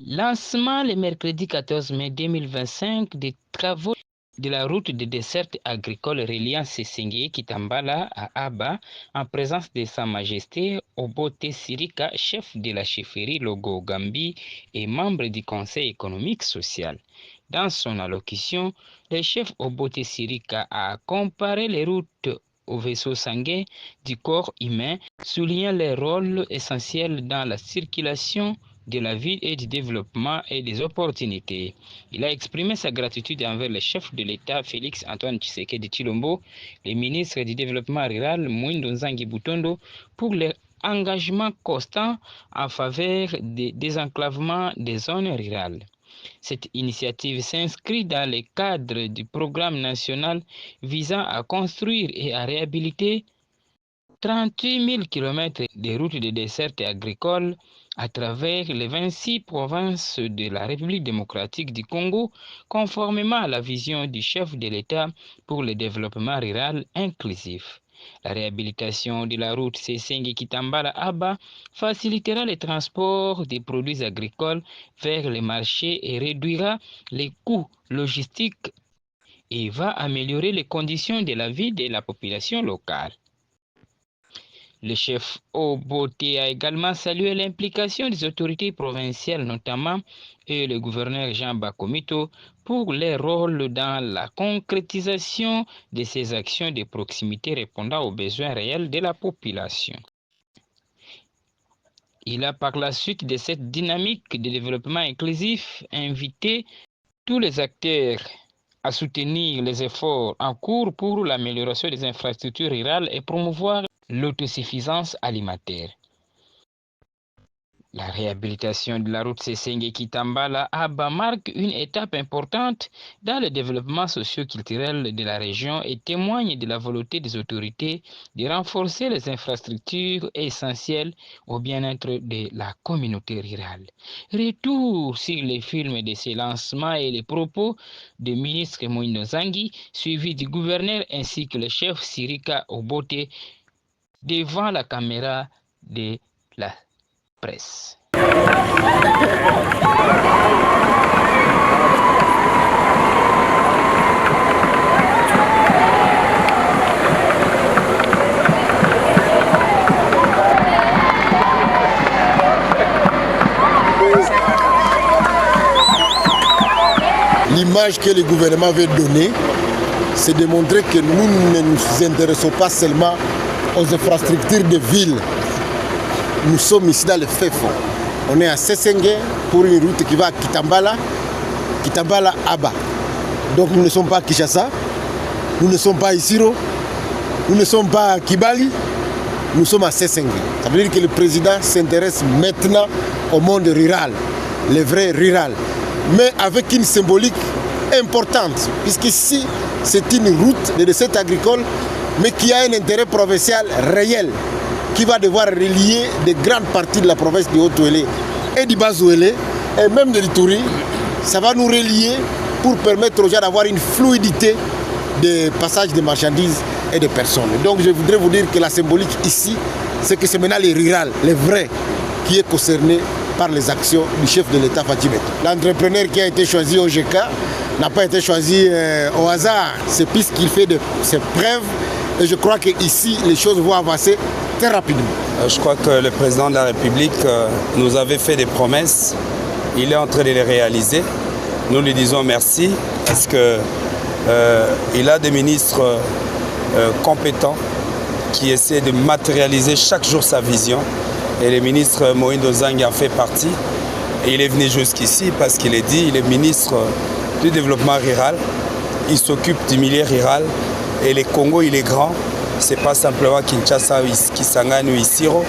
Lancement le mercredi 14 mai 2025 des travaux de la route de desserte agricole reliant Sessengue Kitambala à Aba en présence de Sa Majesté Obote Sirika, chef de la chefferie Logo Gambi et membre du Conseil économique social. Dans son allocution, le chef Obote Sirika a comparé les routes aux vaisseaux sanguins du corps humain, soulignant leur rôle essentiel dans la circulation de la ville et du développement et des opportunités. Il a exprimé sa gratitude envers le chef de l'État Félix Antoine Tshisekedi Tshilombo, le ministre du Développement rural Mwindo Nzangi Butondo pour leur engagement constant en faveur du désenclavement des zones rurales. Cette initiative s'inscrit dans le cadre du programme national visant à construire et à réhabiliter 38 000 km de routes de desserte agricole à travers les 26 provinces de la République démocratique du Congo, conformément à la vision du chef de l'État pour le développement rural inclusif. La réhabilitation de la route Sessengue-Kitambala-Aba facilitera le transport des produits agricoles vers les marchés et réduira les coûts logistiques et va améliorer les conditions de la vie de la population locale. Le chef Obote a également salué l'implication des autorités provinciales, notamment et le gouverneur Jean Bakomito, pour leur rôle dans la concrétisation de ces actions de proximité répondant aux besoins réels de la population. Il a par la suite de cette dynamique de développement inclusif invité tous les acteurs à soutenir les efforts en cours pour l'amélioration des infrastructures rurales et promouvoir l'autosuffisance alimentaire. La réhabilitation de la route Sessengue-Kitambala-Aba marque une étape importante dans le développement socio-culturel de la région et témoigne de la volonté des autorités de renforcer les infrastructures essentielles au bien-être de la communauté rurale. Retour sur les films de ces lancements et les propos du ministre Mwindo Nzangi, suivi du gouverneur ainsi que le chef Sirika Obote devant la caméra de la presse. L'image que le gouvernement veut donner, c'est de montrer que nous ne nous intéressons pas seulement aux infrastructures de ville. Nous sommes ici dans le fait fond. On est à Sessengue pour une route qui va à Kitambala, Kitambala-Aba. Donc nous ne sommes pas à Kinshasa, nous ne sommes pas à Isiro, nous ne sommes pas à Kibali, nous sommes à Sessengue. Ça veut dire que le président s'intéresse maintenant au monde rural, le vrai rural, mais avec une symbolique importante, puisqu'ici c'est une route de desserte agricole, mais qui a un intérêt provincial réel, qui va devoir relier de grandes parties de la province de Haut-Ouélé et du Bas-Ouélé, et même de l'Ituri. Ça va nous relier pour permettre aux gens d'avoir une fluidité de passage de marchandises et de personnes. Donc je voudrais vous dire que la symbolique ici, c'est que c'est maintenant les rural, les vrais, qui est concerné par les actions du chef de l'État Fatou Beto. L'entrepreneur qui a été choisi au GK n'a pas été choisi au hasard. C'est puisqu'il fait de ses preuves. Et je crois qu'ici, les choses vont avancer très rapidement. Je crois que le président de la République nous avait fait des promesses. Il est en train de les réaliser. Nous lui disons merci parce qu'il a des ministres compétents qui essaient de matérialiser chaque jour sa vision. Et le ministre Mwindo Nzangi en fait partie. Et il est venu jusqu'ici parce qu'il est dit, il est ministre du développement rural. Il s'occupe du milieu rural. Et le Congo, il est grand. Ce n'est pas simplement Kinshasa, Kisangani ou Isiro,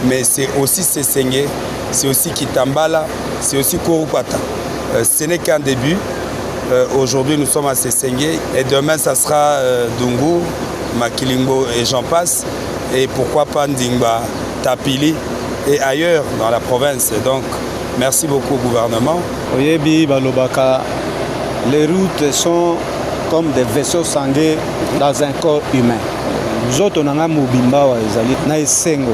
mais c'est aussi Sessengue, c'est aussi Kitambala, c'est aussi Kurupata. Ce n'est qu'un début. Aujourd'hui, nous sommes à Sessengue et demain, ça sera Dungu, Makilingo et j'en passe. Et pourquoi pas Ndingba, Tapili et ailleurs dans la province. Donc, merci beaucoup au gouvernement. Oyebi Balobaka, les routes sont comme des vaisseaux sanguins dans un corps humain. Nous autres, on a un mobimba, na esengo.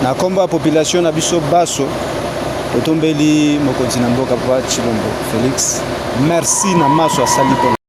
Na komba population na biso baso, Otombeli mokonzi na mboka Papa Chilombo Félix. Merci na maso asali.